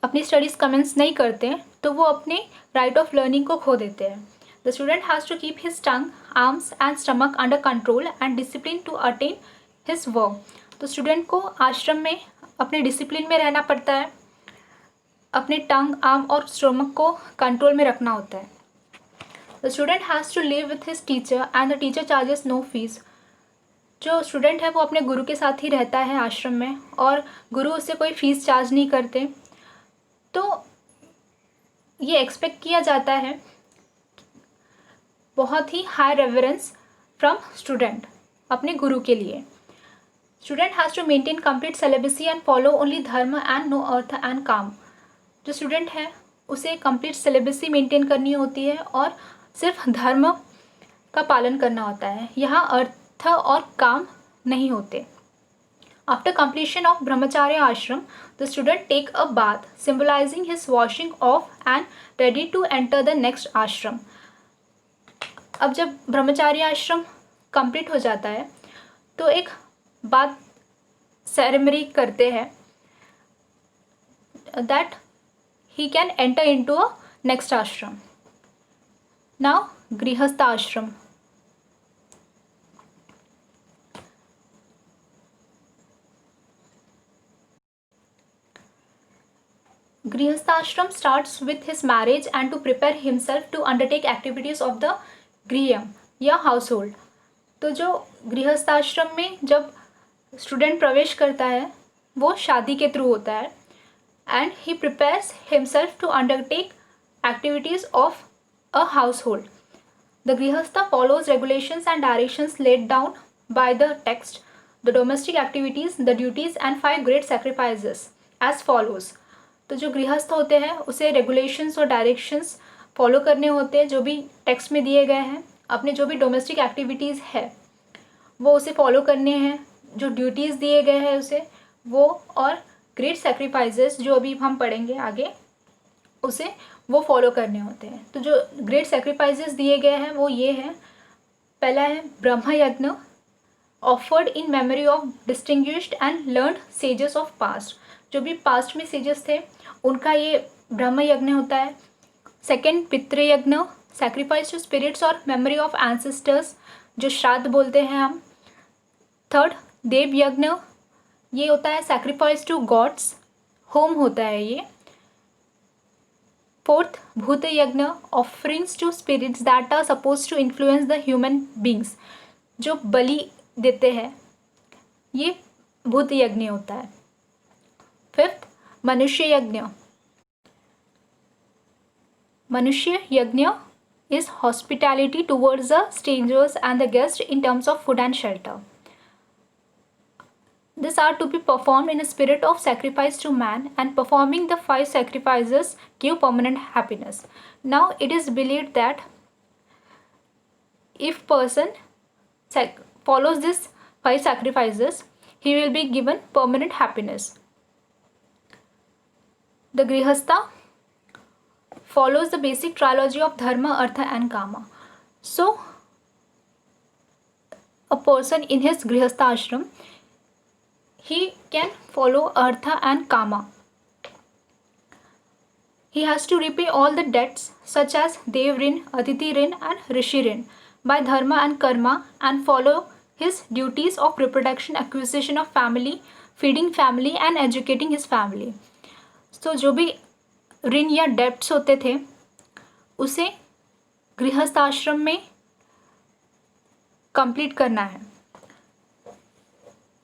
अपनी स्टडीज़ कमेंस नहीं करते तो वो अपने राइट ऑफ लर्निंग को खो देते हैं। The student has to keep his tongue, arms and stomach under control and discipline to attain his work. तो स्टूडेंट को आश्रम में अपने डिसिप्लिन में रहना पड़ता है, अपने टंग, आर्म और स्टमक को कंट्रोल में रखना होता है। The student has to live with his teacher and the teacher charges no fees. जो स्टूडेंट है वो अपने गुरु के साथ ही रहता है आश्रम में और गुरु उससे कोई फ़ीस चार्ज नहीं करते। तो ये एक्सपेक्ट किया जाता है बहुत ही हाई रेवरेंस फ्रॉम स्टूडेंट अपने गुरु के लिए। Student has to maintain complete syllabus and follow only dharma and no artha and kama. जो स्टूडेंट है उसे कंप्लीट सिलेबसी मेंटेन करनी होती है और सिर्फ धर्म का पालन करना होता है, यहाँ अर्थ और काम नहीं होते। After completion of brahmacharya ashram, the student take a bath, symbolizing his washing off and ready to enter the next ashram. अब जब ब्रह्मचार्य आश्रम कंप्लीट हो जाता है तो एक बाथ सेरेमनी करते हैं that he can enter into a next ashram. Now गृहस्थ आश्रम। गृहस्थ आश्रम starts with his marriage and to prepare himself to undertake activities of the गृह या हाउसहोल्ड। तो जो गृहस्थ आश्रम में जब स्टूडेंट प्रवेश करता है वो शादी के थ्रू होता है and he prepares himself to undertake activities of a household. The grihastha follows regulations and directions laid down by the text, the domestic activities, the duties and 5 great sacrifices as follows. तो जो गृहस्थ होते हैं उसे regulations और directions follow करने होते हैं जो भी टेक्स्ट में दिए गए हैं। अपने जो भी डोमेस्टिक एक्टिविटीज़ है वो उसे फॉलो करने हैं, जो ड्यूटीज़ दिए गए हैं उसे वो, और ग्रेट सेक्रीफाइसेस जो अभी हम पढ़ेंगे आगे उसे वो फॉलो करने होते हैं। तो जो ग्रेट सेक्रीफाइसेस दिए गए हैं वो ये हैं। पहला है ब्रह्म यज्ञ, offered in memory of distinguished and learned sages of past. जो भी पास्ट में सेजेस थे उनका ये ब्रह्म यज्ञ होता है। सेकेंड पितृयज्ञ, सैक्रिफाइस टू स्पिरिट्स और मेमोरी ऑफ एंसेस्टर्स, जो श्राद्ध बोलते हैं हम। थर्ड देव यज्ञ, ये होता है सैक्रिफाइस टू गॉड्स, होम होता है ये। Fourth bhuta yajna, offerings to spirits that are suppose to influence the human beings, जो बलि देते हैं, ये भूत यज्ञ होता है। फिफ्थ मनुष्य यज्ञ, मनुष्य यज्ञ is hospitality towards the strangers and the guests in terms of food and shelter. These are to be performed in a spirit of sacrifice to man, and performing the 5 sacrifices give permanent happiness. Now it is believed that if person follows these 5 sacrifices, he will be given permanent happiness. The Grihastha follows the basic trilogy of dharma, artha and kama. So a person in his grihastha ashram, he can follow artha and kama. He has to repay all the debts such as dev rin, aditi rin and rishi rin by dharma and karma, and follow his duties of reproduction, acquisition of family, feeding family and educating his family. So जो भी ऋण या debts होते थे उसे गृहस्थ आश्रम में कंप्लीट करना है।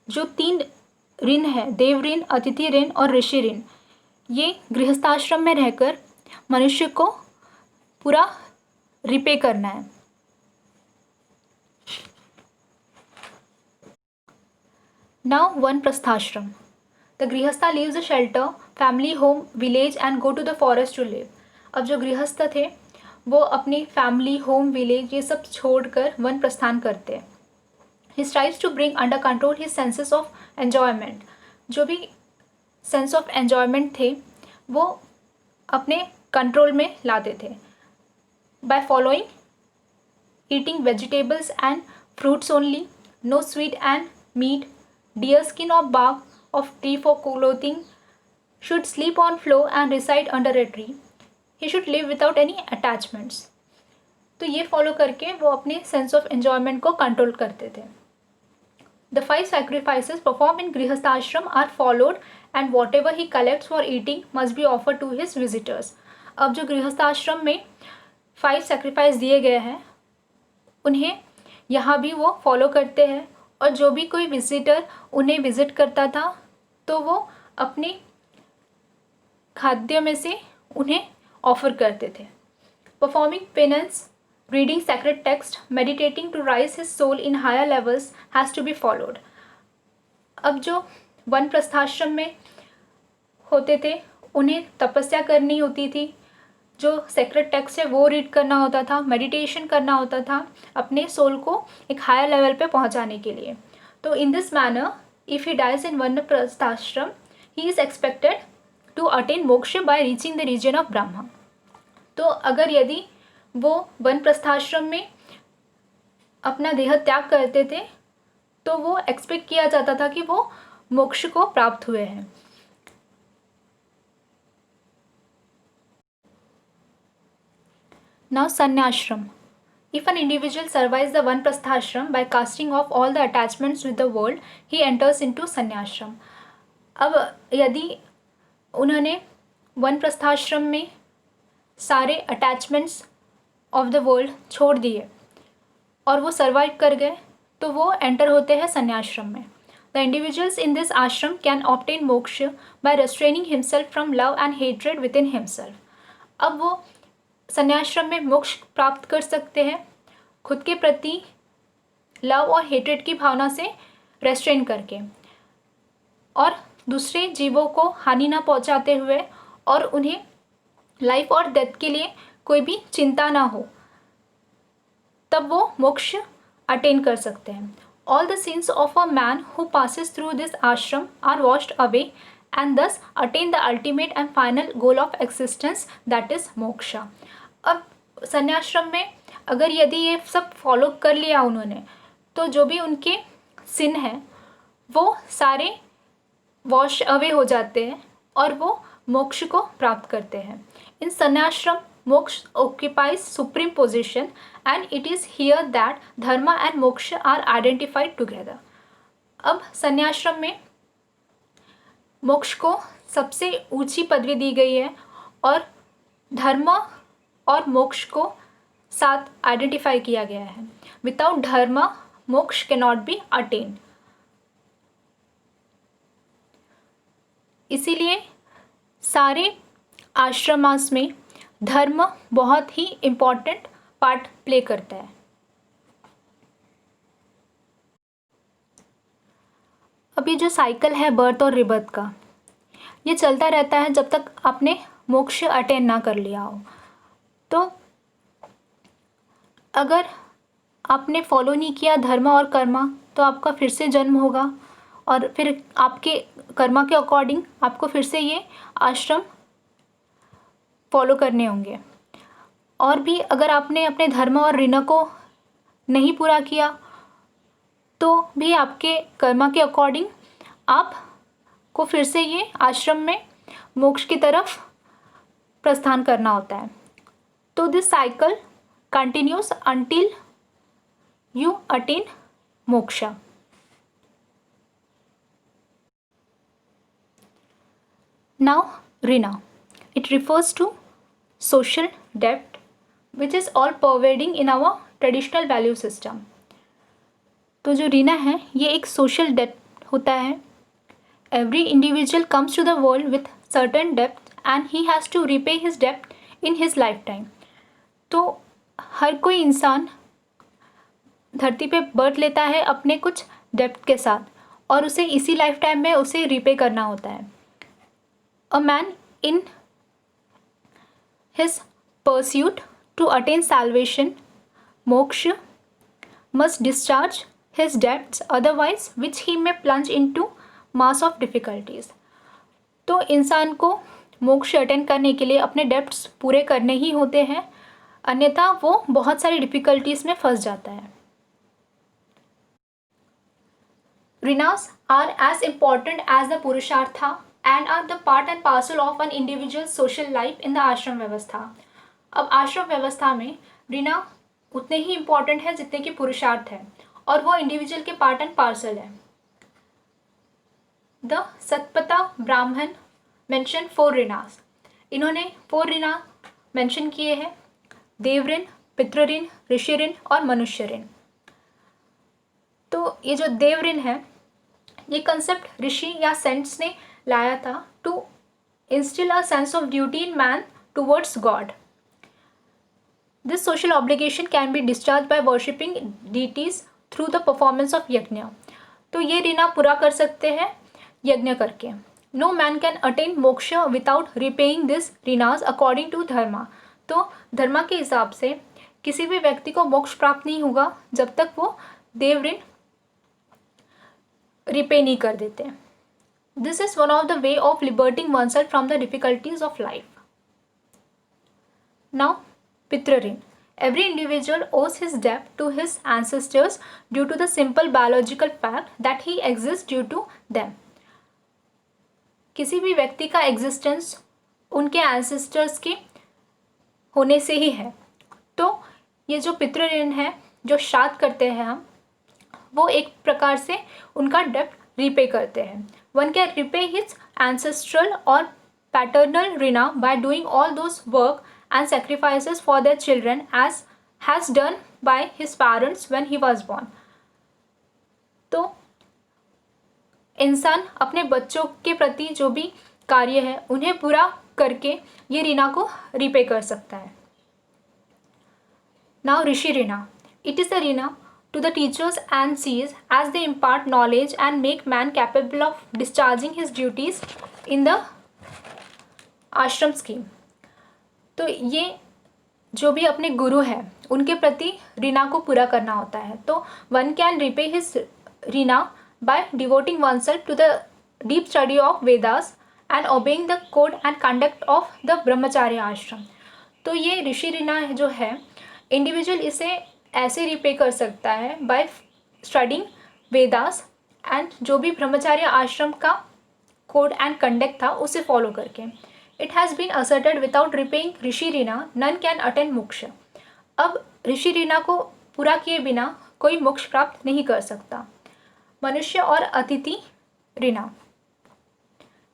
जो 3 ऋण है, देव ऋण, अतिथि ऋण और ऋषि ऋण, ये गृहस्थ आश्रम में रहकर मनुष्य को पूरा रिपे करना है। Now vanaprasthashram. The grihastha leaves a shelter, family, home, village and go to the forest to live. अब जो गृहस्थ थे वो अपनी फैमिली, होम, विलेज ये सब छोड़कर वन प्रस्थान करते हैं। He strives to bring under control his senses of enjoyment. जो भी सेंस ऑफ एन्जॉयमेंट थे वो अपने कंट्रोल में लाते थे। by following eating vegetables and fruits only, no sweet and meat, deer skin or bark of tree for clothing, should sleep on floor and reside under a tree. He should live without any attachments. तो ये follow करके वो अपने sense of enjoyment को control करते थे. The 5 sacrifices performed in Grihastashram are followed and whatever he collects for eating must be offered to his visitors. अब जो गृहस्थाश्रम में 5 sacrifice दिए गए हैं उन्हें यहाँ भी वो फॉलो करते हैं और जो भी कोई विजिटर उन्हें विजिट करता था तो वो अपने खाद्य में से उन्हें ऑफर करते थे. Performing penance, reading sacred text, meditating to rise his soul in higher levels has to be followed. अब जो वन प्रस्थाश्रम में होते थे उन्हें तपस्या करनी होती थी, जो सेक्रेट टेक्स्ट है वो रीड करना होता था, मेडिटेशन करना होता था अपने सोल को एक हायर लेवल पे पहुंचाने के लिए. तो in this manner if he dies in vanaprasthashram he is expected to attain moksha by reaching the region of Brahma. तो अगर यदि वो वन प्रस्थाश्रम में अपना देह त्याग करते थे तो वो एक्सपेक्ट किया जाता था कि वो मोक्ष को प्राप्त हुए हैं. Now sannyashram. If an individual survives the vanprasthashram by casting off all the attachments with the world, he enters into sannyashram. अब यदि उन्होंने वन प्रस्थाश्रम में सारे अटैचमेंट्स ऑफ द वर्ल्ड छोड़ दिए और वो सर्वाइव कर गए तो वो एंटर होते हैं संन्याश्रम में. The individuals in this ashram can obtain moksha by restraining himself from love and hatred within himself. अब वो संन्याश्रम में मोक्ष प्राप्त कर सकते हैं खुद के प्रति लव और हेट्रेड की भावना से रेस्ट्रेन करके और दूसरे जीवों को हानि ना पहुंचाते हुए और उन्हें लाइफ और डेथ के लिए कोई भी चिंता ना हो, तब वो मोक्ष अटेन कर सकते हैं. All the sins of a man who passes through this आश्रम आर वॉश्ड अवे एंड दस attain the ultimate and final goal of existence that is moksha. अब संन्याश्रम में अगर यदि ये सब फॉलो कर लिया उन्होंने तो जो भी उनके सिन हैं वो सारे वॉश अवे हो जाते हैं और वो मोक्ष को प्राप्त करते हैं. इन संन्याश्रम मोक्ष occupies supreme position and it is here that dharma and moksha are identified together. अब संन्याश्रम में मोक्ष को सबसे ऊंची पदवी दी गई है और धर्म और मोक्ष को साथ आइडेंटिफाई किया गया है. विदाउट धर्म मोक्ष कैन नॉट बी अटेन. इसीलिए सारे आश्रमास में धर्म बहुत ही इम्पॉर्टेंट पार्ट प्ले करता है. अब ये जो साइकिल है बर्थ और रिबर्थ का, ये चलता रहता है जब तक आपने मोक्ष अटेन ना कर लिया हो. तो अगर आपने फॉलो नहीं किया धर्म और कर्मा तो आपका फिर से जन्म होगा और फिर आपके कर्मा के अकॉर्डिंग आपको फिर से ये आश्रम फॉलो करने होंगे. और भी अगर आपने अपने धर्म और ऋण को नहीं पूरा किया तो भी आपके कर्मा के अकॉर्डिंग आपको फिर से ये आश्रम में मोक्ष की तरफ प्रस्थान करना होता है. तो this cycle continuous until you attain moksha. Now Rina. It refers to social debt which is all pervading in our traditional value system. तो जो ऋण है ये एक सोशल डेट होता है. Every individual comes to the world with certain debt and he has to repay his debt in his lifetime. तो हर कोई इंसान धरती पे बर्थ लेता है अपने कुछ डेप्ट के साथ और उसे इसी लाइफ टाइम में उसे रीपे करना होता है. A man in his pursuit to attain salvation, moksha, must discharge his debts, otherwise which he may plunge into mass of difficulties. तो इंसान को मोक्ष अटेन करने के लिए अपने डेप्ट्स पूरे करने ही होते हैं, अन्यथा वो बहुत सारी डिफ़िकल्टीज़ में फंस जाता है। Rinas are as important as the purushartha and are the part and parcel of an individual social life in the ashram vyavastha. अब आश्रम व्यवस्था में रिना उतने ही इम्पॉर्टेंट है जितने कि पुरुषार्थ है, और वो इंडिविजुअल के पार्ट एंड पार्सल है। द सतपथा ब्राह्मण मेंशन 4 रिनास। इन्होंने 4 रिना मेंशन किए हैं: देव ऋण, पितृ ऋण, ऋषि ऋण और मनुष्य ऋण। तो ये जो देव ऋण है, ये कंसेप्ट ऋषि या सेंट्स ने लाया था to instil a sense of duty in man towards God. This social obligation can be discharge by worshipping deities through the performance of yajna. तो ये ऋण पूरा कर सकते हैं यज्ञ करके। No man can attain moksha without repaying this rinas according to dharma. तो धर्मा के हिसाब से किसी भी व्यक्ति को मोक्ष प्राप्त नहीं होगा जब तक वो देव ऋण रिपे नहीं कर देते। This is one of the way of liberating oneself from the difficulties of life. Now pitri rin. Every individual owes his debt to his ancestors due to the simple biological fact that he exists due to them. किसी भी व्यक्ति का existence उनके ancestors के होने से ही है। तो ये जो पितृ ऋण है, जो श्राद्ध करते हैं हम, वो एक प्रकार से उनका डेप्ट रीपे करते हैं। One can repay his ancestral और paternal rina by doing all those work and sacrifices for their children as has done by his parents when he was born. तो इंसान अपने बच्चों के प्रति जो भी कार्य है उन्हें पूरा करके ये ऋणा को रिपे कर सकता है। Now Rishi Rina. It is a Rina to the teachers and seers as they impart knowledge and make man capable of discharging his duties in the ashram scheme. तो ये जो भी अपने गुरु हैं उनके प्रति ऋणा को पूरा करना होता है। तो one can repay his rina by devoting one self to the deep study of Vedas and obeying the code and conduct of the brahmacharya ashram. तो ये ऋषि ऋणा जो है, इंडिविजुअल इसे ऐसे रिपे कर सकता है बाय स्टडिंग वेदास एंड जो भी ब्रह्मचार्य आश्रम का कोड एंड कंडक्ट था उसे फॉलो करके। It has been asserted without repaying Rishi Rina none can attain मोक्ष। अब ऋषि ऋणा को पूरा किए बिना कोई मोक्ष प्राप्त नहीं कर सकता। मनुष्य और अतिथि ऋणा।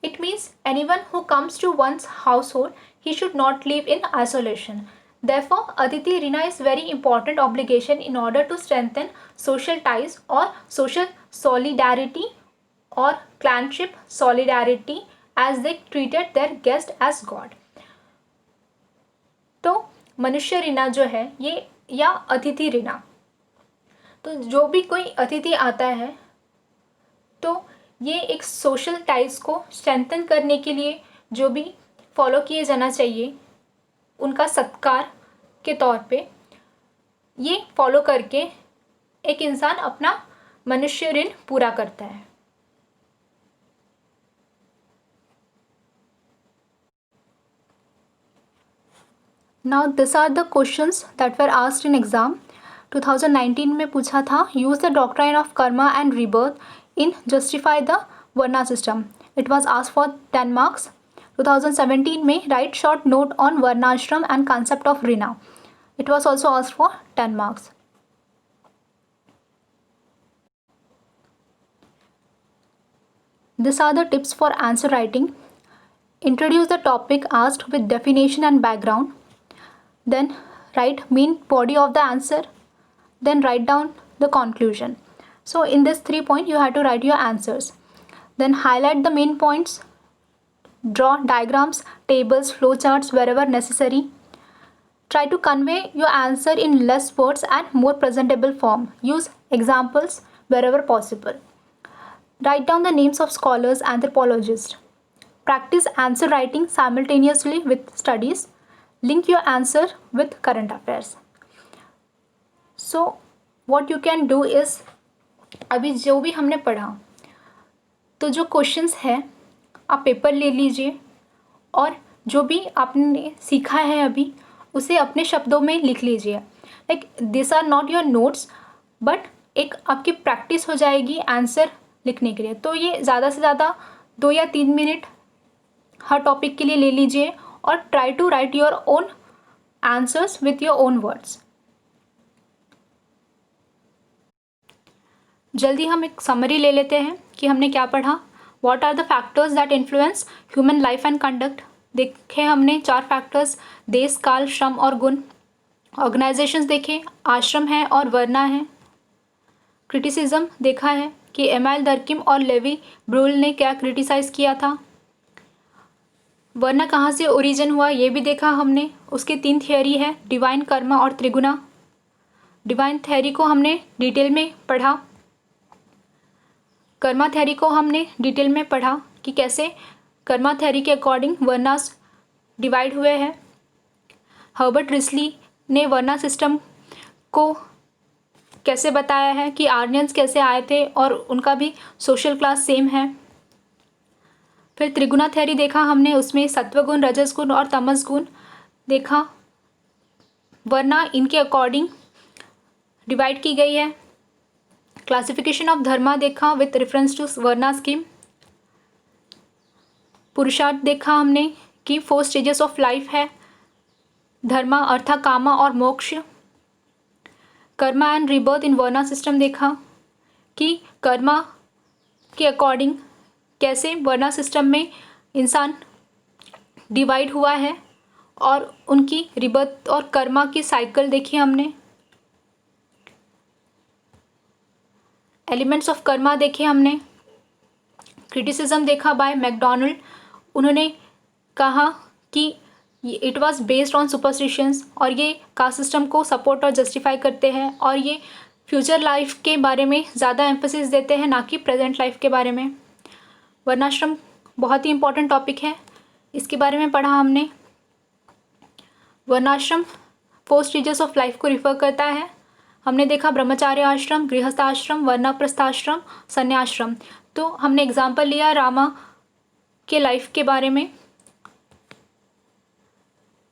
It means anyone who comes to one's household, he should not live in isolation. Therefore, Atiti Rina is very important obligation in order to strengthen social ties or social solidarity or clanship solidarity as they treated their guest as God. तो मनुष्य ऋणा जो है ये, या अतिथि ऋणा, तो जो भी कोई अतिथि आता है तो ये एक सोशल टाइज को स्ट्रेंथन करने के लिए जो भी फॉलो किए जाना चाहिए उनका सत्कार के तौर पे, ये फॉलो करके एक इंसान अपना मनुष्य ऋण पूरा करता है। Now these are the questions that were asked in exam 2019 में पूछा था, use the doctrine of karma and rebirth in justify the varna system. It was asked for 10 marks. 2017 में write short note on varnashram and concept of rina. It was also asked for 10 marks. These are the tips for answer writing. Introduce the topic asked with definition and background. Then write main body of the answer. Then write down the conclusion. So in this 3 points you have to write your answers. Then highlight the main points. Draw diagrams, tables, flowcharts wherever necessary. Try to convey your answer in less words and more presentable form. Use examples wherever possible. Write down the names of scholars, anthropologists. Practice answer writing simultaneously with studies. Link your answer with current affairs. So what you can do is, अभी जो भी हमने पढ़ा तो जो questions है आप paper ले लीजिए और जो भी आपने सीखा है अभी उसे अपने शब्दों में लिख लीजिए। Like this are not your notes, but एक आपकी प्रैक्टिस हो जाएगी आंसर लिखने के लिए। तो ये ज़्यादा से ज़्यादा 2 या 3 मिनट हर टॉपिक के लिए ले लीजिए और try to write your own answers with your own words. जल्दी हम एक समरी ले लेते हैं कि हमने क्या पढ़ा। What are the factors that influence human life and conduct. देखे हमने 4 फैक्टर्स, देश, काल, श्रम और गुण। ऑर्गेनाइजेशंस देखे, आश्रम है और वर्ना है। क्रिटिसिज्म देखा है कि एमाइल दर्किम और लेवी ब्रूल ने क्या क्रिटिसाइज़ किया था। वर्ना कहाँ से ओरिजिन हुआ ये भी देखा हमने। उसकी 3 थियोरी है, डिवाइन, कर्मा और त्रिगुणा। डिवाइन थ्योरी को हमने डिटेल में पढ़ा। कर्मा थ्योरी को हमने डिटेल में पढ़ा कि कैसे कर्मा थ्योरी के अकॉर्डिंग वर्नास डिवाइड हुए हैं। हर्बर्ट रिस्ली ने वर्ना सिस्टम को कैसे बताया है कि आर्यंस कैसे आए थे और उनका भी सोशल क्लास सेम है। फिर त्रिगुणा थ्योरी देखा हमने, उसमें सत्वगुण, रजस गुण और तमस गुण देखा। वर्ना इनके अकॉर्डिंग डिवाइड की गई है। क्लासिफिकेशन ऑफ धर्मा देखा with reference to varna scheme. पुरुषार्थ देखा हमने कि 4 स्टेजेस ऑफ लाइफ है, धर्मा, अर्थ, कामा और मोक्ष। Karma and rebirth in varna system देखा कि कर्मा के अकॉर्डिंग कैसे वर्ना सिस्टम में इंसान डिवाइड हुआ है और उनकी रिबर्थ और कर्मा की साइकिल देखी हमने। एलिमेंट्स ऑफ कर्मा देखे हमने। क्रिटिसिज्म देखा बाय मैकडोनाल्ड। उन्होंने कहा कि it was based on superstitions और ये कास्ट सिस्टम को सपोर्ट और जस्टिफाई करते हैं और ये फ्यूचर लाइफ के बारे में ज़्यादा एम्फेसिस देते हैं, ना कि प्रेजेंट लाइफ के बारे में। वर्णाश्रम बहुत ही इंपॉर्टेंट टॉपिक है, इसके बारे में पढ़ा हमने। वर्णाश्रम 4 स्टेजेस ऑफ लाइफ को रिफर करता है। हमने देखा ब्रह्मचार्य आश्रम, गृहस्थ आश्रम, वर्णप्रस्थाश्रम, संन्याश्रम। तो हमने एग्जाम्पल लिया रामा के लाइफ के बारे में।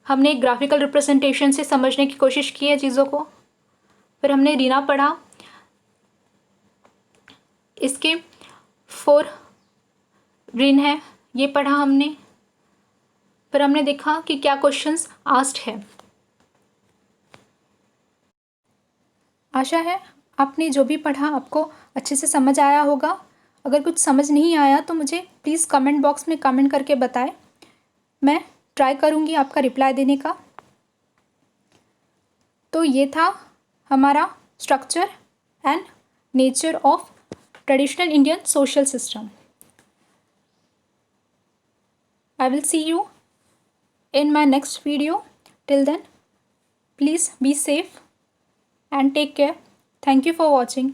हमने एक ग्राफिकल रिप्रेजेंटेशन से समझने की कोशिश की है चीज़ों को। फिर हमने रीना पढ़ा, इसके 4 ऋण है, ये पढ़ा हमने। फिर हमने देखा कि क्या क्वेश्चंस आस्क्ड है। आशा है आपने जो भी पढ़ा आपको अच्छे से समझ आया होगा। अगर कुछ समझ नहीं आया तो मुझे प्लीज़ कमेंट बॉक्स में कमेंट करके बताएं, मैं ट्राई करूँगी आपका रिप्लाई देने का। तो ये था हमारा structure and nature of traditional Indian social system. I will see you in my next video. Till then, please be safe and take care. Thank you for watching.